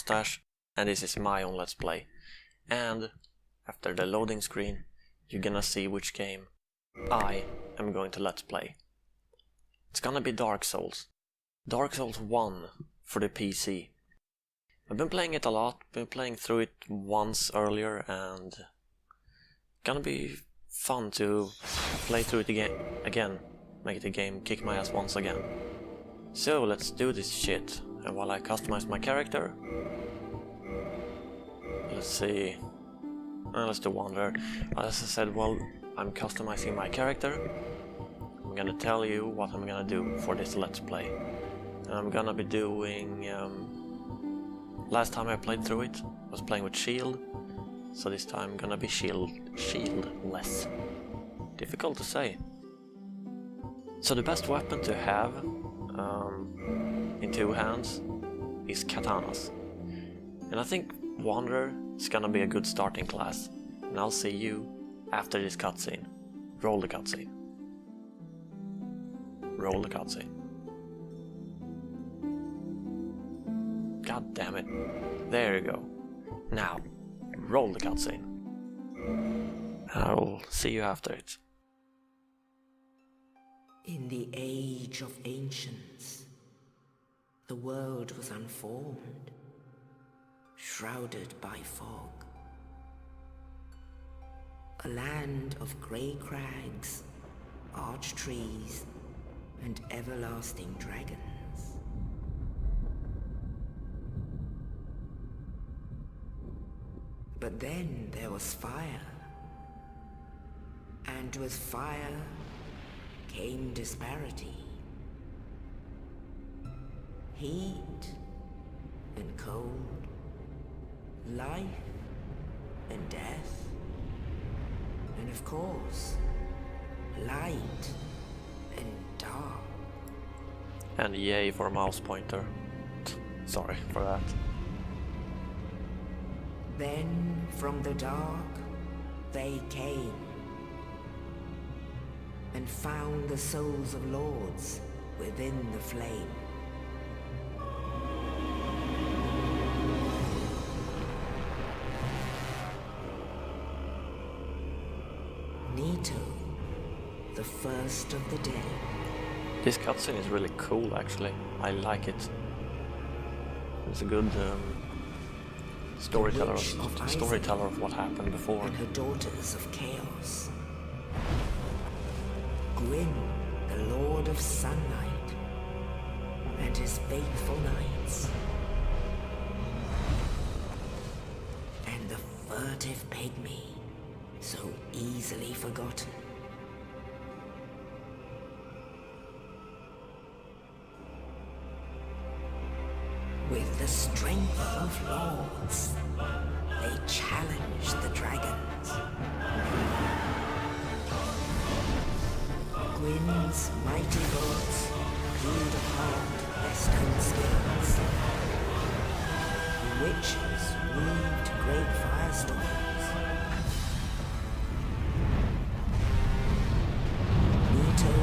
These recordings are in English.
mustache, and this is my own Let's Play. And after the loading screen, you're gonna see which game I am going to Let's Play. It's gonna be Dark Souls. Dark Souls 1 for the PC. I've been playing it a lot, been playing through it once earlier, and gonna be fun to play through it again, make the game kick my ass once again. So let's do this shit. And while I customize my character, let's see, let's do Wanderer. As I said, well, I'm customizing my character. I'm gonna tell you what I'm gonna do for this Let's Play. And I'm gonna be doing, last time I played through it, I was playing with shield, so this time I'm gonna be shieldless. Difficult to say. So the best weapon to have in two hands is katanas. And I think Wanderer is gonna be a good starting class. And I'll see you after this cutscene. Roll the cutscene. Roll the cutscene. God damn it. There you go. Now, roll the cutscene. I'll see you after it. In the age of ancients, the world was unformed, shrouded by fog. A land of grey crags, arched trees, and everlasting dragons. But then there was fire, and with fire came disparity. Heat and cold, life and death, and of course, light and dark. And yay for a mouse pointer. Sorry for that. Then from the dark they came and found the souls of lords within the flame. Nito, the first of the dead. This cutscene is really cool, actually. I like it. It's a good storyteller of what happened before. And her daughters of chaos. Gwyn, the Lord of Sunlight, and his faithful knights. And the furtive pygmy, so easily forgotten. With the strength of lords, they challenged the dragons. Gwyn's mighty lords peeled apart their stone skills. The witches weaved great firestorms. Nito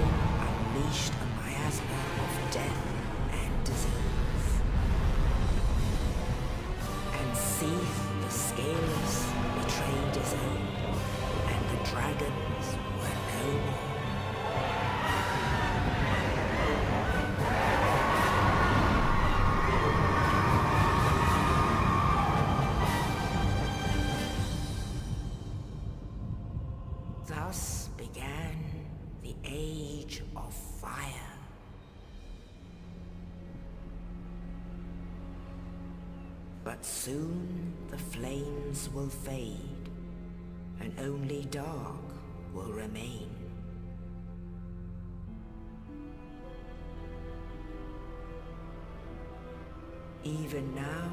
unleashed a miasma of death and disease. And Seath, the Scaleless, betrayed his own, and the dragons were no more. Thus began the Age of Fire. But soon the flames will fade, and only dark will remain. Even now,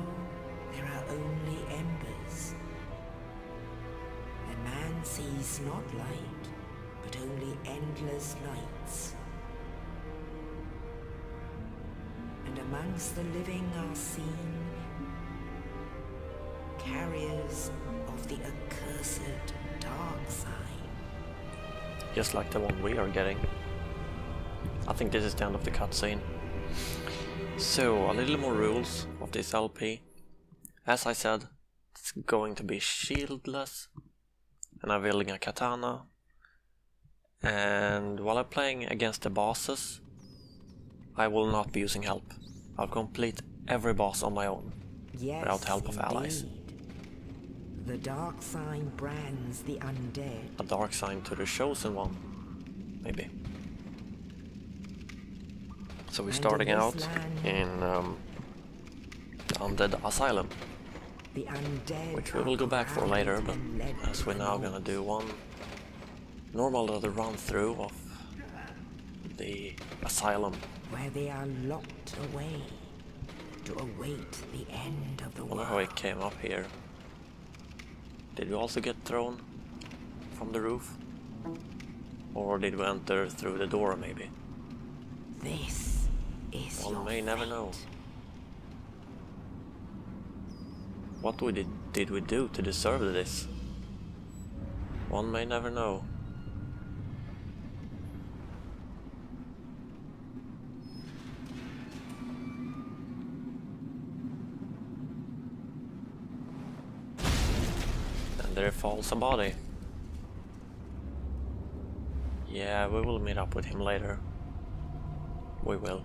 there are only embers. And man sees not light, but only endless nights. And amongst the living are seen carriers of the accursed dark side. Just like the one we are getting. I think this is the end of the cutscene. So, a little more rules of this LP. as I said, it's going to be shieldless, and I'm wielding a katana. And while I'm playing against the bosses, I will not be using help. I'll complete every boss on my own, without help of allies. The dark sign brands the undead. A dark sign to the chosen one, maybe. So we're starting out in the Undead Asylum, The undead which we will go back for later, but as we're now gonna do one normal little run through of the asylum. where they are locked away to await the end of the I wonder world. how it came up here. Did we also get thrown from the roof? Or did we enter through the door, maybe? This is One your may never fate. know. What did we do to deserve this? One may never know. And there falls a body. Yeah, we will meet up with him later. We will.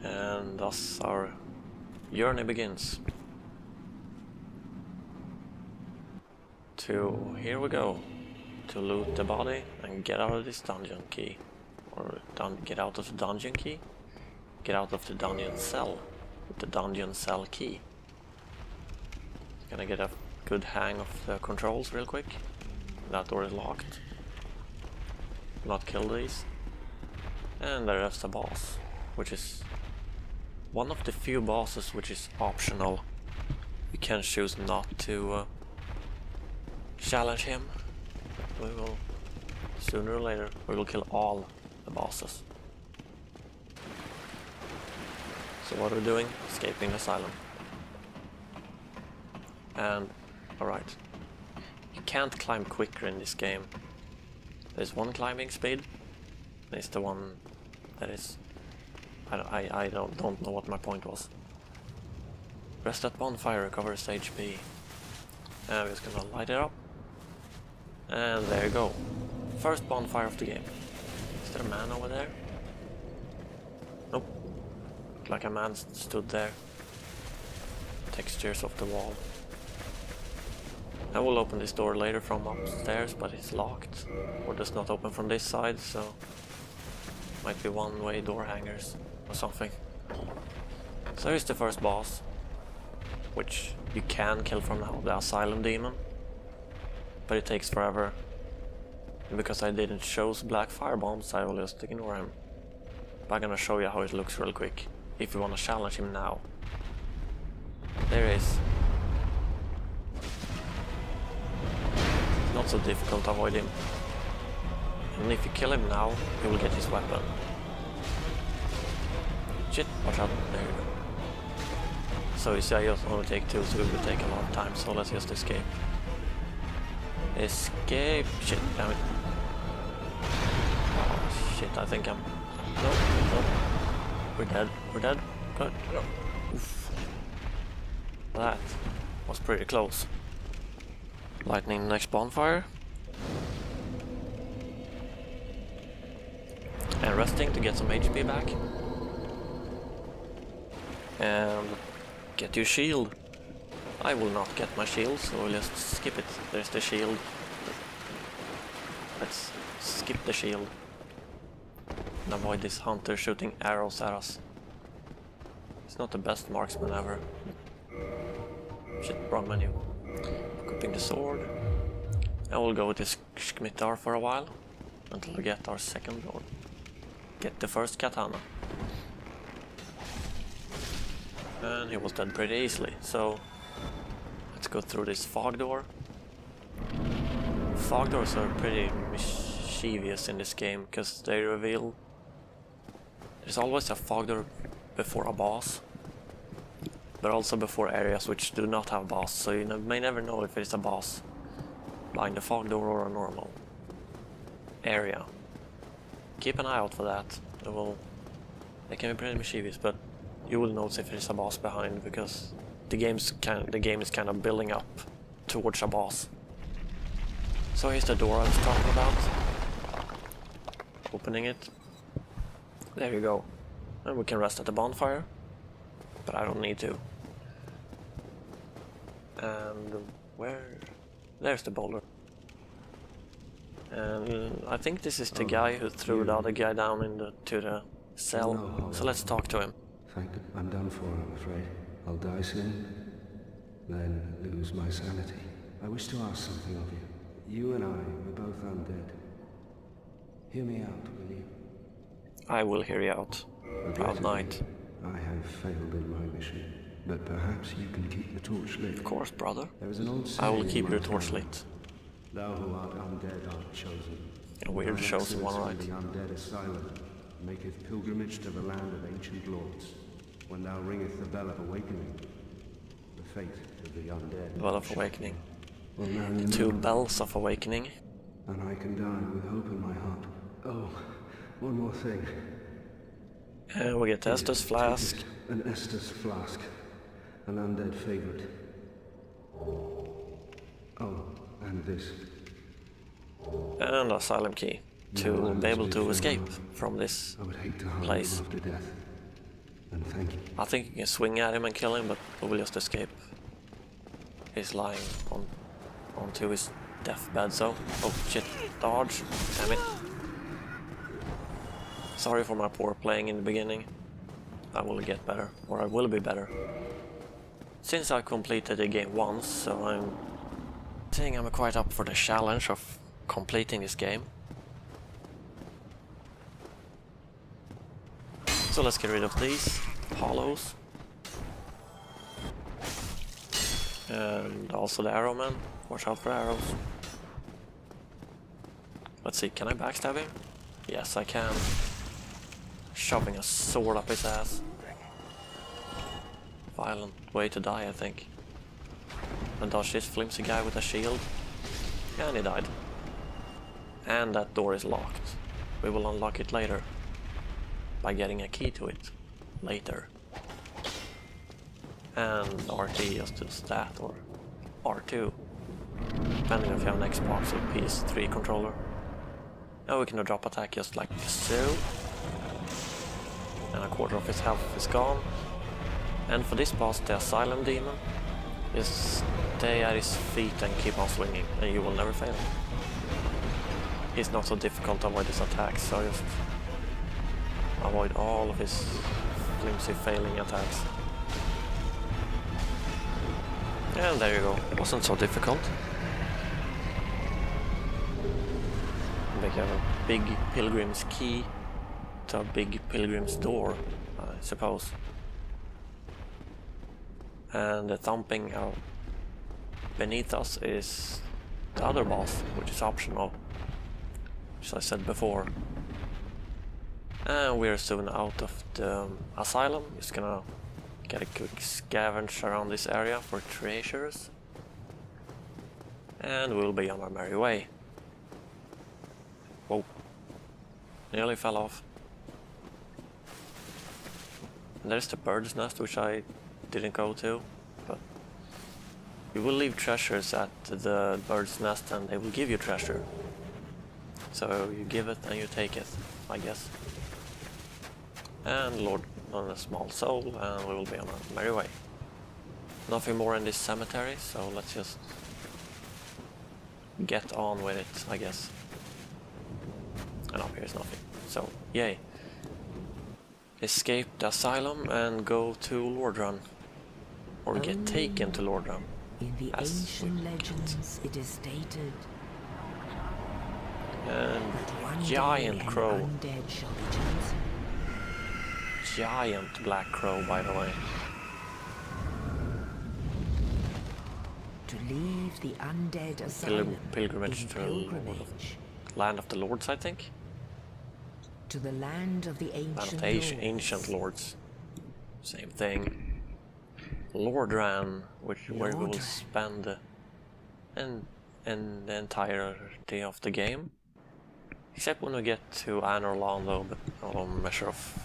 And thus our journey begins. Here we go. To loot the body and get out of this dungeon key. Or get out of the dungeon key? Get out of the dungeon cell with the dungeon cell key. Gonna get a good hang of the controls real quick. That door is locked. Not kill these. And there's the boss, which is one of the few bosses which is optional. You can choose not to challenge him. We will, sooner or later, we will kill all the bosses. So what are we doing? Escaping the asylum. And, alright. You can't climb quicker in this game. There's one climbing speed. It's the one that is... I don't know what my point was. Rest at bonfire, recovers HP. And we're just gonna light it up. And there you go. First bonfire of the game. Is there a man over there? Nope. Looked like a man stood there. Textures of the wall. I will open this door later from upstairs, but it's locked. Or does not open from this side, so... might be one-way door hangers or something. So here's the first boss, which you can kill from now, the Asylum Demon. But it takes forever. And because I didn't choose black firebombs, I will just ignore him. But I'm gonna show you how it looks real quick, if you wanna challenge him now. There he is. It's not so difficult to avoid him. And if you kill him now, you will get his weapon. Shit, watch out, there you go. So you see, I just only take two, so it will take a lot of time, so let's just escape. Escape! Shit, damn it. Oh, shit, I think I'm... No, no. We're dead, we're dead. Good. Oof. That was pretty close. Lightning the next bonfire. And resting to get some HP back. And get your shield. I will not get my shield, so we'll just skip it. There's the shield. Let's skip the shield. And avoid this hunter shooting arrows at us. He's not the best marksman ever. Shit, wrong menu. Equipping the sword. And we'll go with this Scimitar for a while. Until we get our second or get the first katana. And he was dead pretty easily, so let's go through this fog door. Fog doors are pretty mischievous in this game, because they reveal... There's always a fog door before a boss, but also before areas which do not have a boss, so you may never know if it's a boss behind the fog door or a normal area. Keep an eye out for that. They can be pretty mischievous, but you will notice if there's a boss behind, because the game is kind of building up towards a boss. So here's the door I was talking about. Opening it. There you go. And we can rest at the bonfire, but I don't need to. And where? There's the boulder. And I think this is the guy who threw the other guy down to the cell. No, so let's talk to him. I'm done for, I'm afraid. I'll die soon, then lose my sanity. I wish to ask something of you. You and I, we're both undead. Hear me out, will you? I will hear you out. Proud knight. I have failed in my mission, but perhaps you can keep the torch lit. Of course, brother. There is an old I will saying keep in your my torch family. lit. Thou who art undead art chosen. A weird chosen one, right? The undead asylum maketh pilgrimage to the land of ancient lords. When thou ringeth the bell of awakening, the fate of the undead. Bell of awakening. Well, now you Two know, bells of awakening. and I can die with hope in my heart. Oh, one more thing. And we get Estus flask. An Estus flask. An undead favorite. Oh, and this. And asylum key. To be able to escape from this I would hate to harm place. him after death. And thank you. I think you can swing at him and kill him, but we will just escape. He's lying onto his deathbed, so... Oh shit, dodge. Damn it. Sorry for my poor playing in the beginning. I will get better, or I will be better. Since I completed the game once, so I'm saying I'm quite up for the challenge of completing this game. So let's get rid of these hollows. And also the arrow man. Watch out for arrows. Let's see, can I backstab him? Yes, I can. Shoving a sword up his ass. Violent way to die, I think. And dodge this flimsy guy with a shield. And he died. And that door is locked. We will unlock it later. By getting a key to it. Later. And RT just does that, or R2. Depending if you have an Xbox or PS3 controller. Now we can drop attack just like so. And a quarter of his health is gone. And for this boss, the Asylum Demon, just stay at his feet and keep on swinging, and you will never fail. He's not so difficult to avoid his attacks, so just avoid all of his flimsy failing attacks. And there you go, wasn't so difficult. We have a big pilgrim's key to a big pilgrim's door, I suppose. And the thumping beneath us is the other boss, which is optional, as I said before. And we're soon out of the asylum. Just gonna get a quick scavenge around this area for treasures. And we'll be on our merry way. Whoa. Nearly fell off. And there's the bird's nest, which I didn't go to, but you will leave treasures at the bird's nest and they will give you treasure. So you give it and you take it, I guess. And Lord on a small soul, and we will be on our merry way. Nothing more in this cemetery, so let's just get on with it, I guess. And up here is nothing, so yay. Escape the asylum and go to Lordran. Or get taken to Lordran. In the ancient legends, it is stated And that one giant day crow. an undead shall be chosen. Giant black crow, by the way. To leave the undead asylum Pilgrimage in to pilgrimage Land of the Lords, I think. to the land of the Land of ancient the lords. Ancient Lords. Same thing. Lordran, where we will Lordran. spend the entirety of the game. Except when we get to Anor Londo, but I'll measure of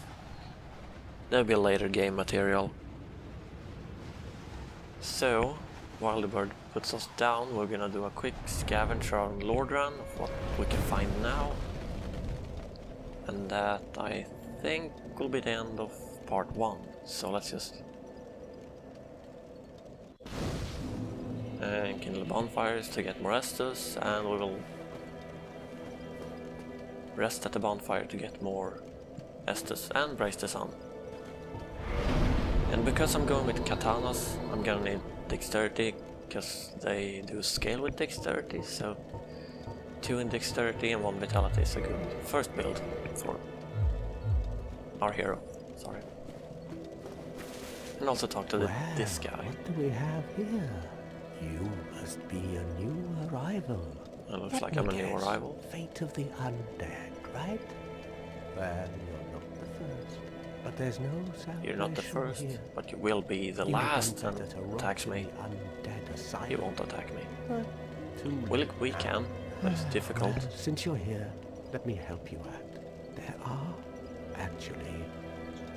There'll be later game material. So, while the bird puts us down, we're gonna do a quick scavenge on Lordran of what we can find now. And that, I think, will be the end of part 1. So let's just kindle bonfires to get more Estus, and we will rest at the bonfire to get more Estus and brace the sun. And because I'm going with katanas, I'm gonna need dexterity, because they do scale with dexterity, so 2 in dexterity and 1 vitality is a good first build for our hero. Sorry. And also talk to this guy. What do we have here? You must be a new arrival. It looks like I'm a new arrival. Fate of the undead, right? Well, you're not the first. But there's no salvation. You're not the first, here. but you will be the last and attacks me. He won't attack me. We can, but it's difficult. Since you're here, let me help you out. There are actually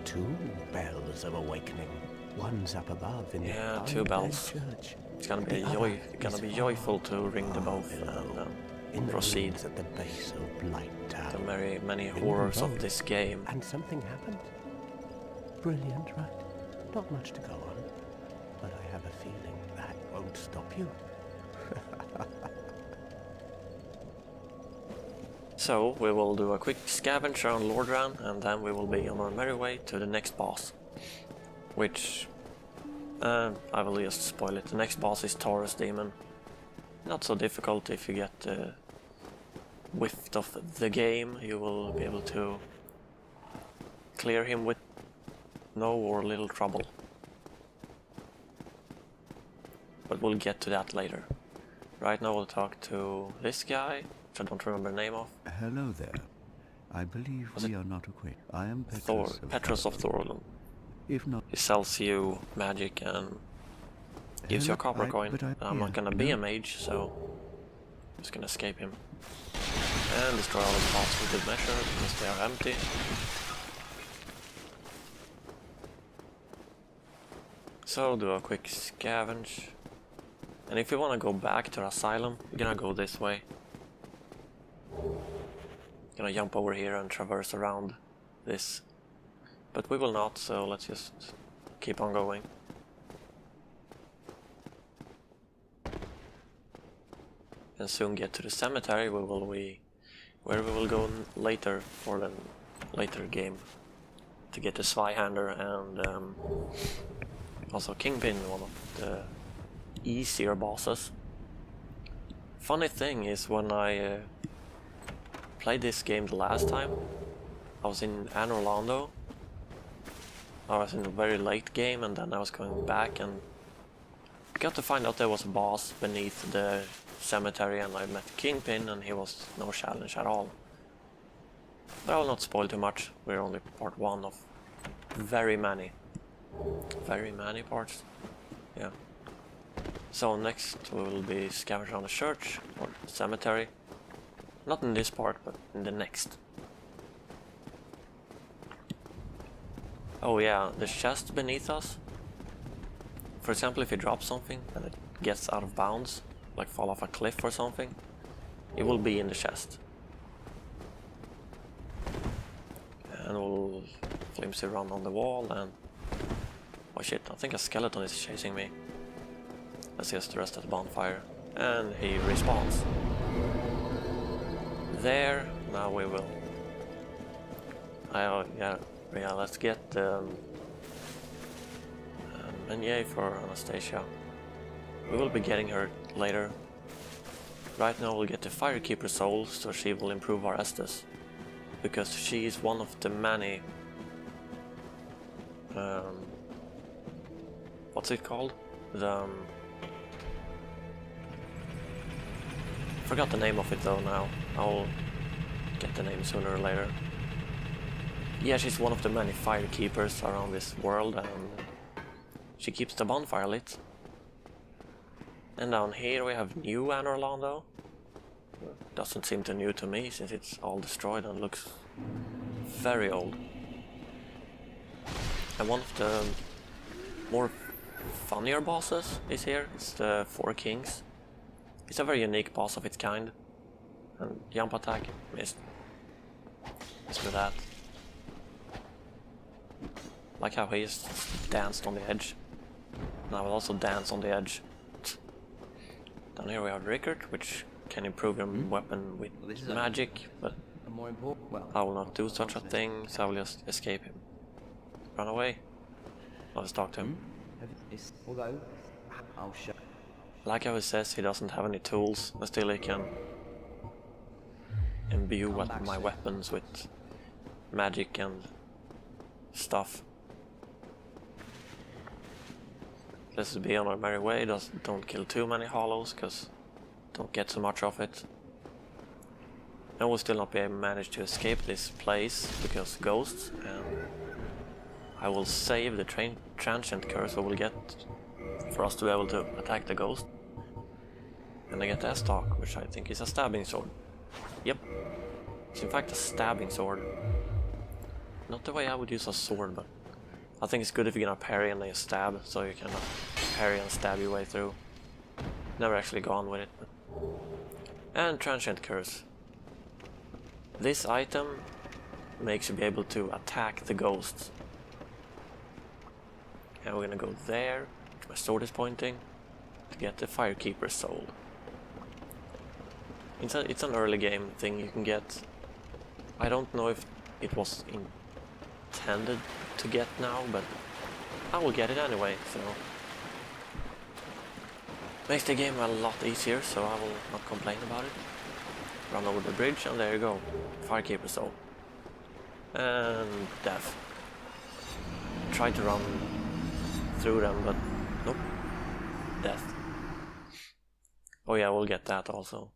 2 bells of awakening. One's up above in the 2 bells. church. It's gonna be joyful to ring them both and proceed. At the base of Blight Tower. The very many horrors of this game. And something happened. Brilliant, right? Not much to go on, but I have a feeling that won't stop you. So we will do a quick scavenge on Lordran, and then we will be on our merry way to the next boss. Which I will just spoil it. The next boss is Taurus Demon. Not so difficult if you get the whiff of the game. You will be able to clear him with no or little trouble. But we'll get to that later. Right now we'll talk to this guy, which I don't remember the name of. Hello there. I believe we are not acquainted. I am Petrus of Thorolum. If not, He sells you magic and gives you a copper coin. I'm not gonna be a mage, so I'm just gonna escape him. And destroy all the pots with good measure, because they are empty. So do a quick scavenge. And if you wanna go back to Asylum, you're gonna go this way. Gonna jump over here and traverse around this. But we will not, so let's just keep on going. And soon get to the cemetery where we will go later for the later game. To get the Zweihander and also Kingpin, one of the easier bosses. Funny thing is, when I played this game the last time, I was in Anne Orlando. I was in a very late game, and then I was going back and got to find out there was a boss beneath the cemetery, and I met Kingpin, and he was no challenge at all. But I will not spoil too much. We're only part 1 of very many parts. Yeah. So next we will be scavenging around the church or cemetery. Not in this part, but in the next. Oh yeah, the chest beneath us. For example, if you drop something and it gets out of bounds, like fall off a cliff or something, it will be in the chest. And we'll flimsy run on the wall and... Oh shit, I think a skeleton is chasing me. Let's just rest at the bonfire. And he respawns. There, now we will... Yeah, let's get Menyet for Anastasia. We will be getting her later. Right now we'll get the Firekeeper soul, so she will improve our Estus. Because she is one of the many... what's it called? The... forgot the name of it though now. I'll get the name sooner or later. Yeah, she's one of the many Firekeepers around this world, and she keeps the bonfire lit. And down here we have new Anne Orlando. Doesn't seem too new to me, since it's all destroyed and looks very old. And one of the more funnier bosses is here. It's the Four Kings. It's a very unique boss of its kind. And jump attack, missed. Let's do that. Like how he just danced on the edge. And I will also dance on the edge. Down here we have Rickard, which can improve your weapon with magic, but more important. Well, I will not do such a thing, so I will just escape him. Run away. Let's talk to him. although I'll show. Like how it says, he doesn't have any tools, but still he can imbue my weapons with magic and stuff. Let's be on our merry way. Don't kill too many hollows, cause don't get so much of it. I will still not be able to manage to escape this place because ghosts, and I will save the transient curse we will get for us to be able to attack the ghost. And I get the S-Talk, which I think is a stabbing sword. Yep, it's in fact a stabbing sword. Not the way I would use a sword, but I think it's good if you're gonna parry and then you stab, so you can parry and stab your way through. Never actually gone with it. But... And transient curse. This item makes you be able to attack the ghosts. And we're gonna go there, which my sword is pointing, to get the Firekeeper's soul. It's an early game thing you can get. I don't know if it was intended to get now, but I will get it anyway, so... Makes the game a lot easier, so I will not complain about it. Run over the bridge, and there you go. Firekeeper's soul. And death. Try to run through them, but nope. Death. Oh yeah, we'll get that also.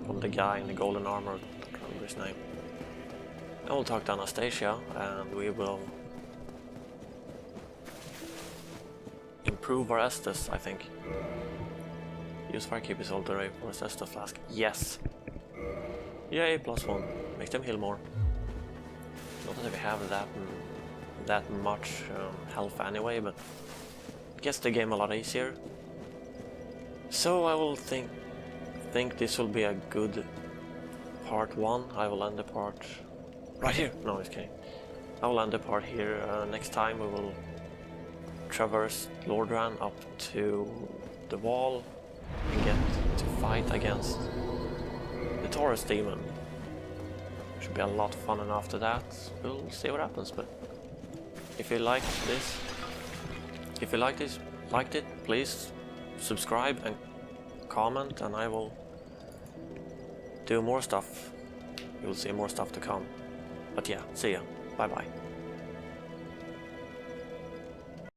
From the guy in the golden armor, I don't remember his name. And we'll talk to Anastasia, and we will improve our Estus, I think. Use Firekeeper's soul to reinforce Estus flask. Yes! Yay, +1. Makes them heal more. Not that we have that much health anyway, but it gets the game a lot easier. So I will think this will be a good part 1. I will end the part right here. No, just kidding. I will end the part here. Next time we will traverse Lordran up to the wall and get to fight against the Taurus demon. Should be a lot of fun, and after that we'll see what happens. But if you liked it, please subscribe and comment, and I will do more stuff. You will see more stuff to come. But yeah, see ya. Bye bye.